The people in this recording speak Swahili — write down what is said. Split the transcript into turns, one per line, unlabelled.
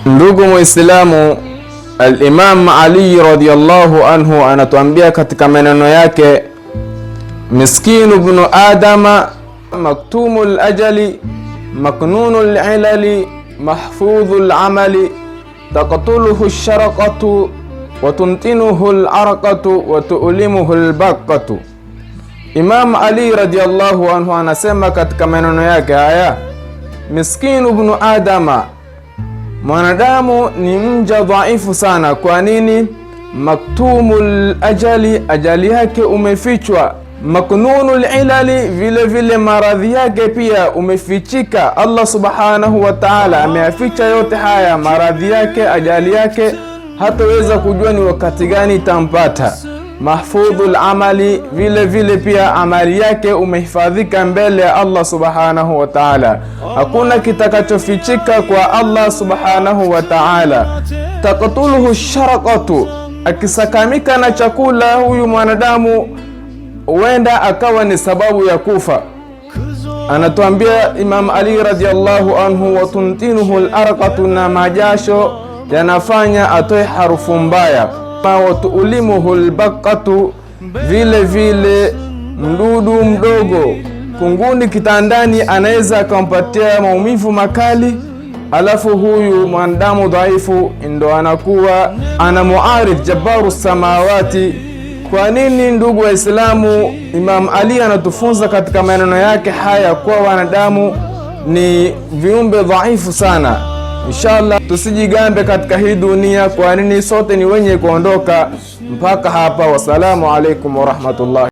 Ndugu Muislamu, al-Imam Ali radhiyallahu anhu anatuambia katika maneno yake, miskinu ibn adama maktumul ajali maknunul ilali mahfudhul amali taqtuluhu ash-sharaqatu wa tuntinuhu al-araqatu wa tu'limuhu al-baqatu. Imam Ali radhiyallahu anhu anasema katika maneno yake haya, miskinu ibn adama, mwanadamu ni mja dhaifu sana. Kwa nini? Maktumul ajali, ajali yake umefichwa. Maknunul ilali, vile vile maradhi yake pia umefichika. Allah subhanahu wa ta'ala ameyaficha yote haya, maradhi yake, ajali yake, hataweza kujua ni wakati gani itampata. Mahfudhul amali, vile vile pia amali yake umehifadhika mbele ya Allah subhanahu wa ta'ala. Hakuna kitakachofichika kwa Allah subhanahu wa ta'ala. Taqtuluhu sharaqatu, akisakamika na chakula huyu mwanadamu huenda akawa ni sababu ya kufa. Anatuambia Imam Ali radhiyallahu anhu, wa tuntinuhu al-arqatu, na majasho yanafanya atoe harufu mbaya. Wa tu'limuhu al-baqatu, vile vile mdudu mdogo kunguni kitandani anaweza akampatia maumivu makali. Alafu huyu mwanadamu dhaifu ndo anakuwa ana muarid jabbaru samawati. Kwa nini ndugu wa Islamu, Imam Ali anatufunza katika maneno yake haya kwa wanadamu ni viumbe dhaifu sana. Inshallah tusijigambe katika hii dunia, kwa nini sote ni wenye kuondoka mpaka hapa. Wasalamu alaikum wa rahmatullahi.